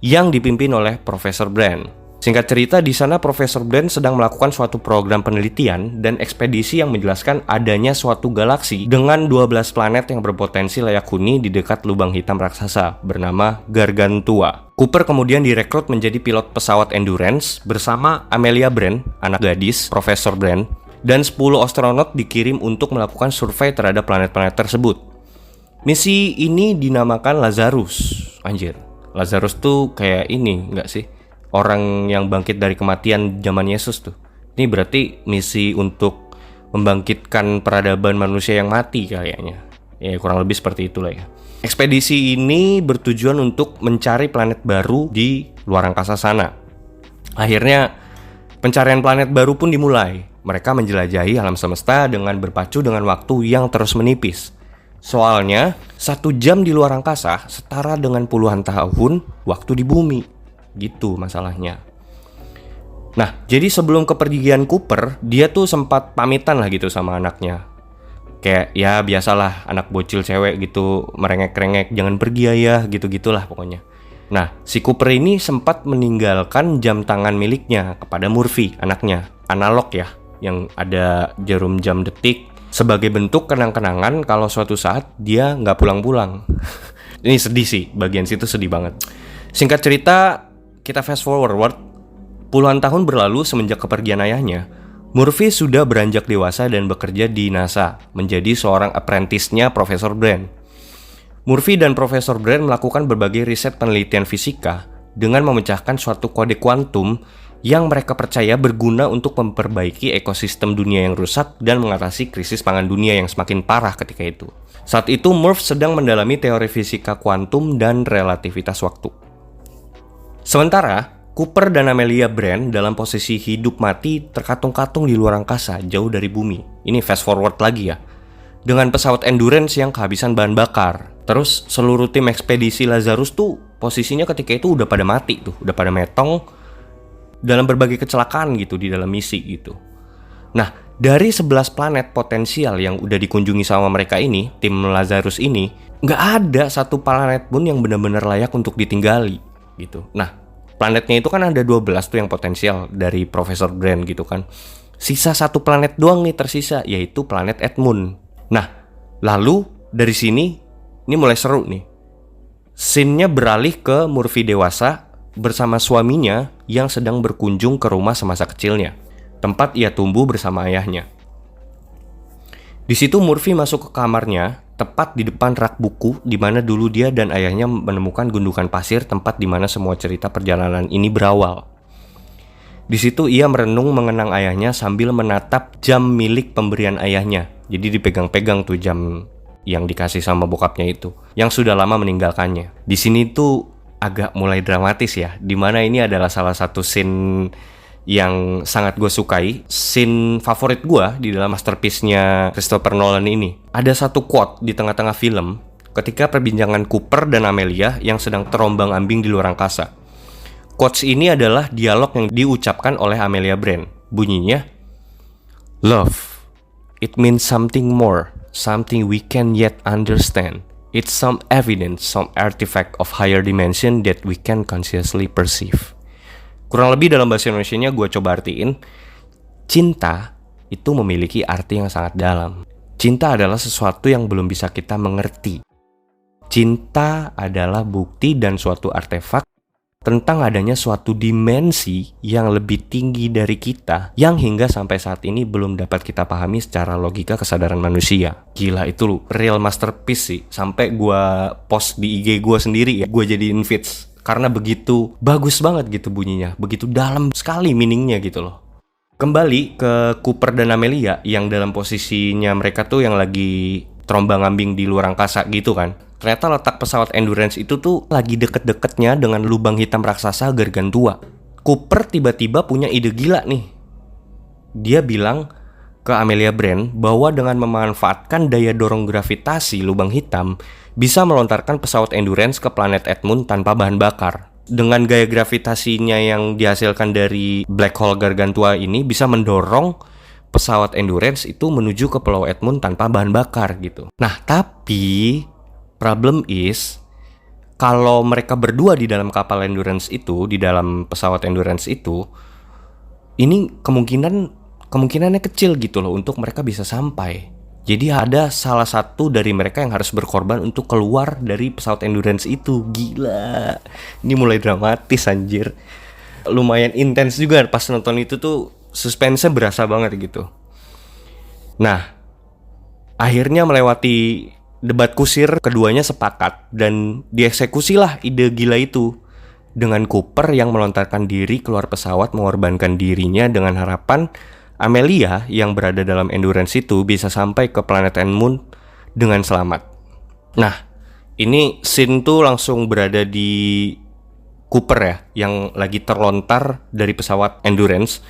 yang dipimpin oleh Profesor Brand. Singkat cerita, di sana Profesor Brand sedang melakukan suatu program penelitian dan ekspedisi yang menjelaskan adanya suatu galaksi dengan 12 planet yang berpotensi layak huni di dekat lubang hitam raksasa bernama Gargantua. Cooper kemudian direkrut menjadi pilot pesawat Endurance bersama Amelia Brand, anak gadis Profesor Brand, dan 10 astronot dikirim untuk melakukan survei terhadap planet-planet tersebut. Misi ini dinamakan Lazarus. Anjir, Lazarus tuh kayak ini nggak sih? Orang yang bangkit dari kematian zaman Yesus tuh. Ini berarti misi untuk membangkitkan peradaban manusia yang mati kayaknya. Ya kurang lebih seperti itulah ya. Ekspedisi ini bertujuan untuk mencari planet baru di luar angkasa sana. Akhirnya pencarian planet baru pun dimulai. Mereka menjelajahi alam semesta dengan berpacu dengan waktu yang terus menipis. Soalnya 1 jam di luar angkasa setara dengan puluhan tahun waktu di bumi. Gitu masalahnya. Nah, jadi sebelum kepergian Cooper, dia tuh sempat pamitan lah gitu sama anaknya. Kayak ya biasalah anak bocil cewek gitu, merengek-rengek, jangan pergi ya, gitu-gitulah pokoknya. Nah, si Cooper ini sempat meninggalkan jam tangan miliknya kepada Murphy, anaknya. Analog ya, yang ada jarum jam detik, sebagai bentuk kenang-kenangan kalau suatu saat dia nggak pulang-pulang. Ini sedih sih, bagian situ sedih banget. Singkat cerita, kita fast forward, puluhan tahun berlalu semenjak kepergian ayahnya. Murphy sudah beranjak dewasa dan bekerja di NASA, menjadi seorang apprentice-nya Profesor Brand. Murphy dan Profesor Brand melakukan berbagai riset penelitian fisika dengan memecahkan suatu kode kuantum yang mereka percaya berguna untuk memperbaiki ekosistem dunia yang rusak dan mengatasi krisis pangan dunia yang semakin parah ketika itu. Saat itu Murph sedang mendalami teori fisika kuantum dan relativitas waktu. Sementara Cooper dan Amelia Brand dalam posisi hidup mati terkatung-katung di luar angkasa jauh dari bumi. Ini fast forward lagi ya. Dengan pesawat Endurance yang kehabisan bahan bakar. Terus seluruh tim ekspedisi Lazarus tuh posisinya ketika itu udah pada mati tuh, udah pada metong dalam berbagai kecelakaan gitu di dalam misi gitu. Nah, dari 11 planet potensial yang udah dikunjungi sama mereka ini, tim Lazarus ini, nggak ada satu planet pun yang benar-benar layak untuk ditinggali gitu. Nah, planetnya itu kan ada 12 tuh yang potensial dari Profesor Brand gitu kan. Sisa satu planet doang nih tersisa, yaitu planet Edmund. Nah, lalu dari sini, ini mulai seru nih. Scene-nya beralih ke Murphy dewasa bersama suaminya yang sedang berkunjung ke rumah semasa kecilnya, tempat ia tumbuh bersama ayahnya. Di situ Murphy masuk ke kamarnya, tepat di depan rak buku di mana dulu dia dan ayahnya menemukan gundukan pasir tempat di mana semua cerita perjalanan ini berawal. Di situ ia merenung mengenang ayahnya sambil menatap jam milik pemberian ayahnya. Jadi dipegang-pegang tuh jam yang dikasih sama bokapnya itu, yang sudah lama meninggalkannya. Di sini tuh agak mulai dramatis ya, dimana ini adalah salah satu scene yang sangat gue sukai, scene favorit gue di dalam masterpiece-nya Christopher Nolan ini. Ada satu quote di tengah-tengah film ketika perbincangan Cooper dan Amelia yang sedang terombang-ambing di luar angkasa. Quotes ini adalah dialog yang diucapkan oleh Amelia Brand. Bunyinya, "Love, it means something more, something we can yet understand. It's some evidence, some artifact of higher dimension that we can consciously perceive." Kurang lebih dalam bahasa Indonesianya gue coba artiin, cinta itu memiliki arti yang sangat dalam. Cinta adalah sesuatu yang belum bisa kita mengerti. Cinta adalah bukti dan suatu artefak tentang adanya suatu dimensi yang lebih tinggi dari kita, yang hingga sampai saat ini belum dapat kita pahami secara logika kesadaran manusia. Gila, itu loh, real masterpiece sih. Sampai gue post di IG gue sendiri ya, gue jadiin feeds. Karena begitu bagus banget gitu bunyinya, begitu dalam sekali meaningnya gitu loh. Kembali ke Cooper dan Amelia yang dalam posisinya mereka tuh yang lagi terombang-ambing di luar angkasa gitu kan. Ternyata letak pesawat Endurance itu tuh lagi deket-deketnya dengan lubang hitam raksasa Gargantua. Cooper tiba-tiba punya ide gila nih. Dia bilang ke Amelia Brand bahwa dengan memanfaatkan daya dorong gravitasi lubang hitam bisa melontarkan pesawat Endurance ke planet Edmund tanpa bahan bakar. Dengan gaya gravitasinya yang dihasilkan dari black hole Gargantua ini bisa mendorong pesawat Endurance itu menuju ke Pulau Edmund tanpa bahan bakar gitu. Nah, tapi problem is kalau mereka berdua di dalam kapal Endurance itu, di dalam pesawat Endurance itu, ini kemungkinannya kecil gitu loh untuk mereka bisa sampai. Jadi ada salah satu dari mereka yang harus berkorban untuk keluar dari pesawat Endurance itu. Gila, ini mulai dramatis anjir. Lumayan intens juga pas nonton itu tuh, suspense-nya berasa banget gitu. Nah, akhirnya melewati debat kusir, keduanya sepakat dan dieksekusilah ide gila itu. Dengan Cooper yang melontarkan diri keluar pesawat mengorbankan dirinya dengan harapan Amelia yang berada dalam Endurance itu bisa sampai ke planet Edmund dengan selamat. Nah, ini scene tuh langsung berada di Cooper ya, yang lagi terlontar dari pesawat Endurance.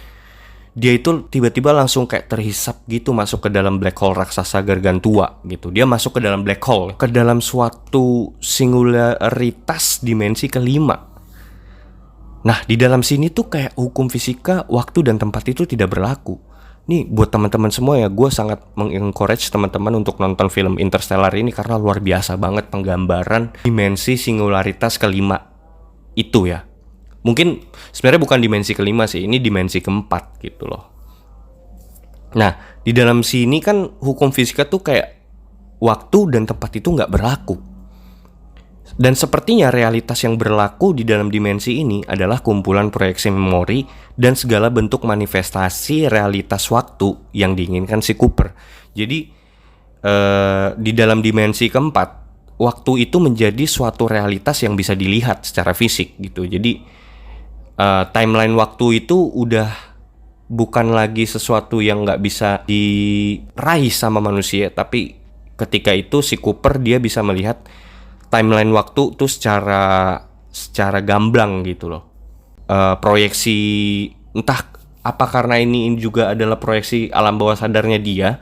Dia itu tiba-tiba langsung kayak terhisap gitu masuk ke dalam black hole raksasa Gargantua gitu. Dia masuk ke dalam black hole, ke dalam suatu singularitas dimensi kelima. Nah, di dalam sini tuh kayak hukum fisika, waktu dan tempat itu tidak berlaku. Nih, buat teman-teman semua ya, gue sangat mengencourage teman-teman untuk nonton film Interstellar ini karena luar biasa banget penggambaran dimensi singularitas kelima itu ya. Mungkin sebenarnya bukan dimensi kelima sih, ini dimensi keempat gitu loh. Nah, di dalam sini kan hukum fisika tuh kayak waktu dan tempat itu nggak berlaku. Dan sepertinya realitas yang berlaku di dalam dimensi ini adalah kumpulan proyeksi memori dan segala bentuk manifestasi realitas waktu yang diinginkan si Cooper. Jadi di dalam dimensi keempat, waktu itu menjadi suatu realitas yang bisa dilihat secara fisik gitu. Jadi timeline waktu itu udah bukan lagi sesuatu yang nggak bisa diraih sama manusia, tapi ketika itu si Cooper dia bisa melihat timeline waktu tuh secara gamblang gitu loh. Proyeksi entah apa karena ini juga adalah proyeksi alam bawah sadarnya dia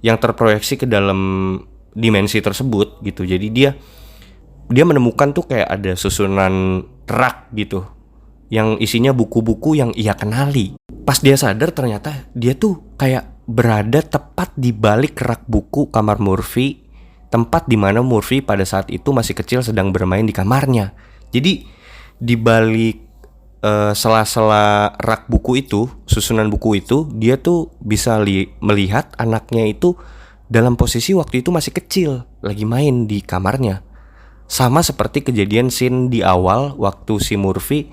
yang terproyeksi ke dalam dimensi tersebut gitu. Jadi dia menemukan tuh kayak ada susunan rak gitu yang isinya buku-buku yang ia kenali. Pas dia sadar ternyata dia tuh kayak berada tepat di balik rak buku kamar Murphy, tempat di mana Murphy pada saat itu masih kecil sedang bermain di kamarnya. Jadi di balik sela-sela rak buku itu, susunan buku itu, dia tuh bisa melihat anaknya itu dalam posisi waktu itu masih kecil, lagi main di kamarnya. Sama seperti kejadian scene di awal waktu si Murphy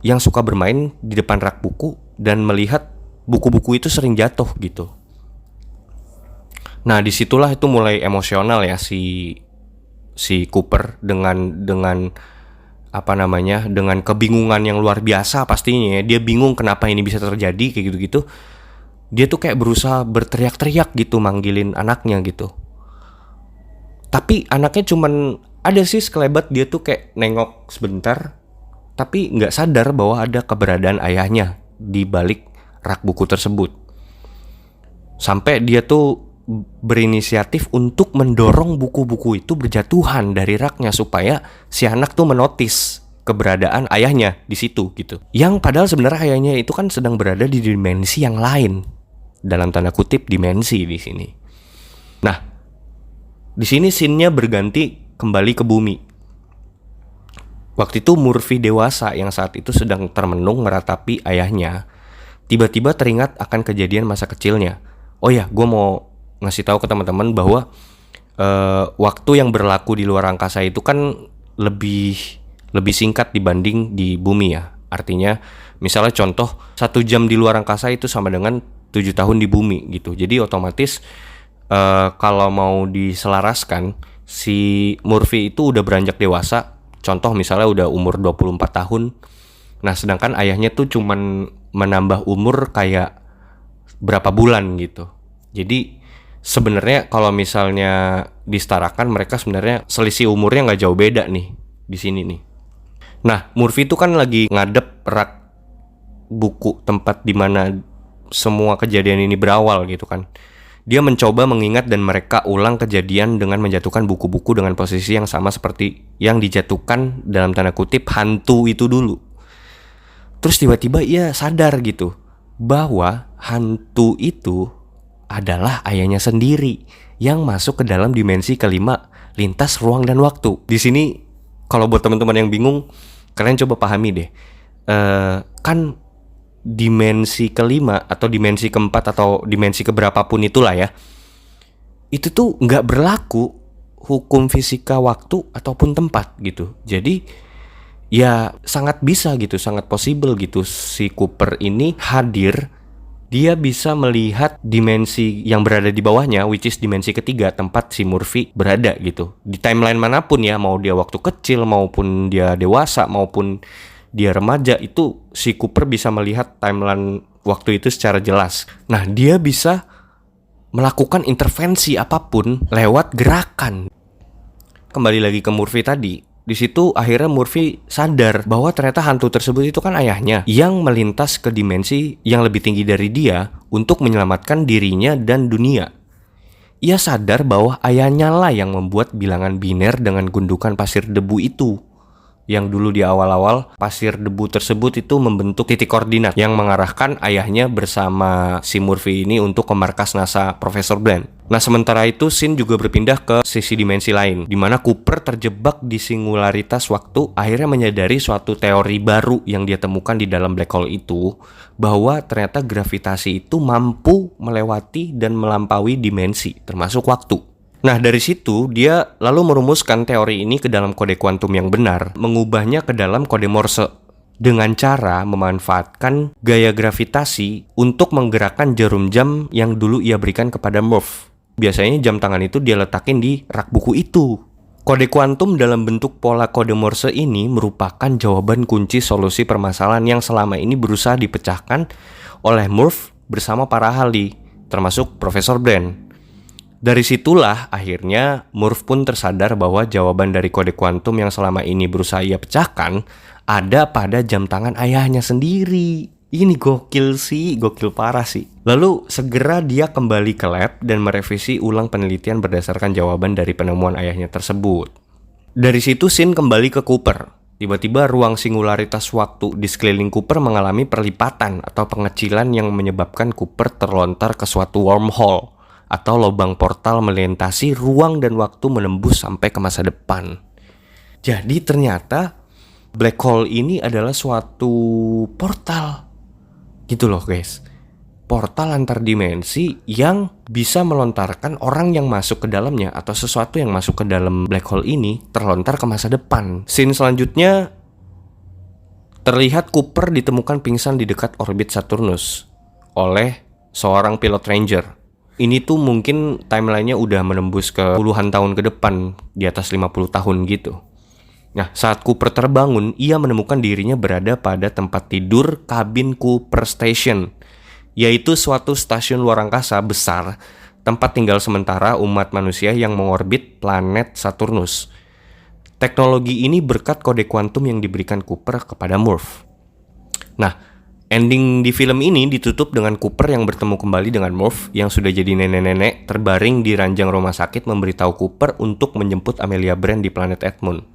yang suka bermain di depan rak buku dan melihat buku-buku itu sering jatuh gitu. Nah, disitulah itu mulai emosional ya si Cooper dengan dengan kebingungan yang luar biasa pastinya ya. Dia bingung kenapa ini bisa terjadi kayak gitu-gitu. Dia tuh kayak berusaha berteriak-teriak gitu manggilin anaknya gitu. Tapi anaknya cuman ada sih sekelebat, dia tuh kayak nengok sebentar, tapi gak sadar bahwa ada keberadaan ayahnya di balik rak buku tersebut. Sampai dia tuh berinisiatif untuk mendorong buku-buku itu berjatuhan dari raknya supaya si anak tuh menotis keberadaan ayahnya di situ gitu. Yang padahal sebenarnya ayahnya itu kan sedang berada di dimensi yang lain, dalam tanda kutip dimensi di sini. Nah, di sini scene-nya berganti kembali ke bumi. Waktu itu Murphy dewasa yang saat itu sedang termenung meratapi ayahnya, tiba-tiba teringat akan kejadian masa kecilnya. Oh ya, gue mau ngasih tahu ke teman-teman bahwa waktu yang berlaku di luar angkasa itu kan lebih singkat dibanding di bumi ya. Artinya misalnya contoh 1 jam di luar angkasa itu sama dengan 7 tahun di bumi gitu. Jadi otomatis kalau mau diselaraskan, si Murphy itu udah beranjak dewasa. Contoh misalnya udah umur 24 tahun. Nah sedangkan ayahnya tuh cuman menambah umur kayak berapa bulan gitu. Jadi sebenarnya kalau misalnya disetarakan, mereka sebenarnya selisih umurnya nggak jauh beda nih di sini nih. Nah, Murphy itu kan lagi ngadep rak buku tempat dimana semua kejadian ini berawal gitu kan. Dia mencoba mengingat dan mereka ulang kejadian dengan menjatuhkan buku-buku dengan posisi yang sama seperti yang dijatuhkan dalam tanda kutip hantu itu dulu. Terus tiba-tiba ia sadar gitu bahwa hantu itu adalah ayahnya sendiri yang masuk ke dalam dimensi kelima lintas ruang dan waktu. Di sini kalau buat teman-teman yang bingung, kalian coba pahami deh. Kan dimensi kelima atau dimensi keempat atau dimensi keberapapun itulah ya, itu tuh nggak berlaku hukum fisika waktu ataupun tempat gitu. Jadi ya sangat bisa gitu, sangat possible gitu si Cooper ini hadir. Dia bisa melihat dimensi yang berada di bawahnya, which is dimensi ketiga, tempat si Murphy berada gitu. Di timeline manapun ya, mau dia waktu kecil, maupun dia dewasa, maupun dia remaja, itu si Cooper bisa melihat timeline waktu itu secara jelas. Nah, dia bisa melakukan intervensi apapun lewat gerakan. Kembali lagi ke Murphy tadi. Di situ akhirnya Murphy sadar bahwa ternyata hantu tersebut itu kan ayahnya yang melintas ke dimensi yang lebih tinggi dari dia untuk menyelamatkan dirinya dan dunia. Ia sadar bahwa ayahnya lah yang membuat bilangan biner dengan gundukan pasir debu itu. Yang dulu di awal-awal pasir debu tersebut itu membentuk titik koordinat yang mengarahkan ayahnya bersama si Murphy ini untuk ke markas NASA Profesor Bland. Nah sementara itu scene juga berpindah ke sisi dimensi lain, di mana Cooper terjebak di singularitas waktu, akhirnya menyadari suatu teori baru yang dia temukan di dalam black hole itu, bahwa ternyata gravitasi itu mampu melewati dan melampaui dimensi, termasuk waktu. Nah dari situ dia lalu merumuskan teori ini ke dalam kode kuantum yang benar, mengubahnya ke dalam kode Morse dengan cara memanfaatkan gaya gravitasi untuk menggerakkan jarum jam yang dulu ia berikan kepada Murph. Biasanya jam tangan itu dia letakin di rak buku itu. Kode kuantum dalam bentuk pola kode Morse ini merupakan jawaban kunci solusi permasalahan yang selama ini berusaha dipecahkan oleh Murph bersama para ahli, termasuk Profesor Bland. Dari situlah akhirnya Murph pun tersadar bahwa jawaban dari kode kuantum yang selama ini berusaha ia pecahkan ada pada jam tangan ayahnya sendiri. Ini gokil sih, gokil parah sih. Lalu segera dia kembali ke lab dan merevisi ulang penelitian berdasarkan jawaban dari penemuan ayahnya tersebut. Dari situ Sin kembali ke Cooper. Tiba-tiba ruang singularitas waktu di sekeliling Cooper mengalami perlipatan atau pengecilan yang menyebabkan Cooper terlontar ke suatu wormhole atau lubang portal melintasi ruang dan waktu menembus sampai ke masa depan. Jadi ternyata black hole ini adalah suatu portal. Gitu loh guys. Portal antar dimensi yang bisa melontarkan orang yang masuk ke dalamnya atau sesuatu yang masuk ke dalam black hole ini terlontar ke masa depan. Scene selanjutnya terlihat Cooper ditemukan pingsan di dekat orbit Saturnus oleh seorang pilot ranger. Ini tuh mungkin timelinenya udah menembus ke puluhan tahun ke depan, di atas 50 tahun gitu. Nah, saat Cooper terbangun, ia menemukan dirinya berada pada tempat tidur kabin Cooper Station, yaitu suatu stasiun luar angkasa besar, tempat tinggal sementara umat manusia yang mengorbit planet Saturnus. Teknologi ini berkat kode kuantum yang diberikan Cooper kepada Murph. Nah, ending di film ini ditutup dengan Cooper yang bertemu kembali dengan Murph yang sudah jadi nenek-nenek terbaring di ranjang rumah sakit memberitahu Cooper untuk menjemput Amelia Brand di planet Edmund.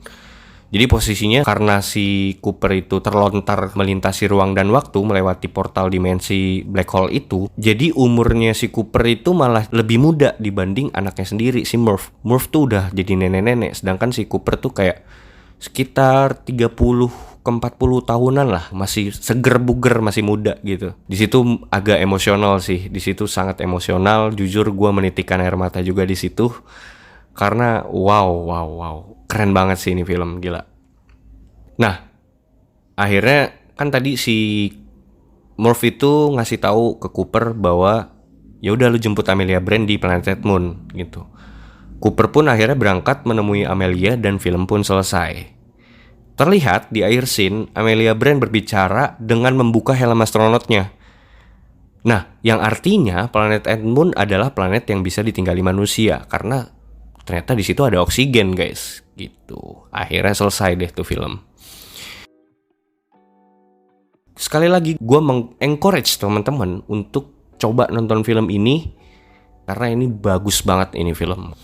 Jadi posisinya karena si Cooper itu terlontar melintasi ruang dan waktu melewati portal dimensi black hole itu, jadi umurnya si Cooper itu malah lebih muda dibanding anaknya sendiri, si Murph. Murph tuh udah jadi nenek-nenek, sedangkan si Cooper tuh kayak sekitar 30 ke 40 tahunan lah, masih seger buger, masih muda gitu. Di situ agak emosional sih, di situ sangat emosional. Jujur gue menitikkan air mata juga di situ. Karena wow, keren banget sih ini film, gila. Nah, akhirnya kan tadi si Murph itu ngasih tahu ke Cooper bahwa ya udah lu jemput Amelia Brand di planet Edmund gitu. Cooper pun akhirnya berangkat menemui Amelia dan film pun selesai. Terlihat di akhir scene Amelia Brand berbicara dengan membuka helm astronotnya. Nah, yang artinya planet Edmund adalah planet yang bisa ditinggali manusia karena ternyata di situ ada oksigen, guys. Gitu. Akhirnya selesai deh tuh film. Sekali lagi gue encourage teman-teman untuk coba nonton film ini karena ini bagus banget ini film.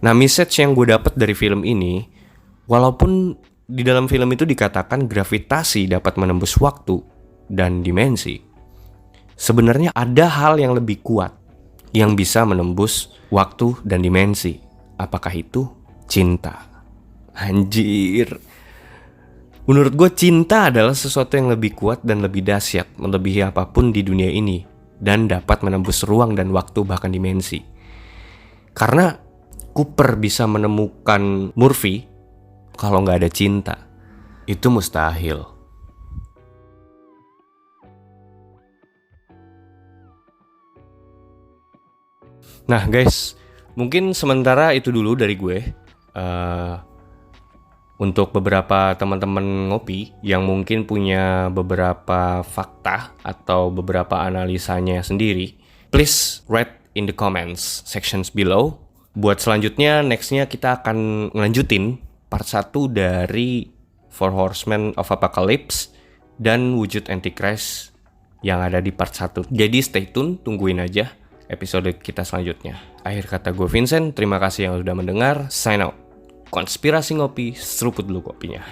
Nah, message yang gue dapat dari film ini, walaupun di dalam film itu dikatakan gravitasi dapat menembus waktu dan dimensi, sebenarnya ada hal yang lebih kuat yang bisa menembus waktu dan dimensi. Apakah itu cinta? Anjir. Menurut gue cinta adalah sesuatu yang lebih kuat dan lebih dahsyat, melebihi apapun di dunia ini, dan dapat menembus ruang dan waktu bahkan dimensi. Karena Cooper bisa menemukan Murphy kalau nggak ada cinta. Itu mustahil. Nah guys, mungkin sementara itu dulu dari gue. Untuk beberapa teman-teman ngopi yang mungkin punya beberapa fakta atau beberapa analisanya sendiri, please write in the comments sections below. Buat selanjutnya, nextnya kita akan ngelanjutin part 1 dari Four Horsemen of Apocalypse dan Wujud Antichrist yang ada di part 1. Jadi stay tune, tungguin aja episode kita selanjutnya. Akhir kata gue Vincent, terima kasih yang sudah mendengar. Sign out. Konspirasi Ngopi, seruput dulu kopinya.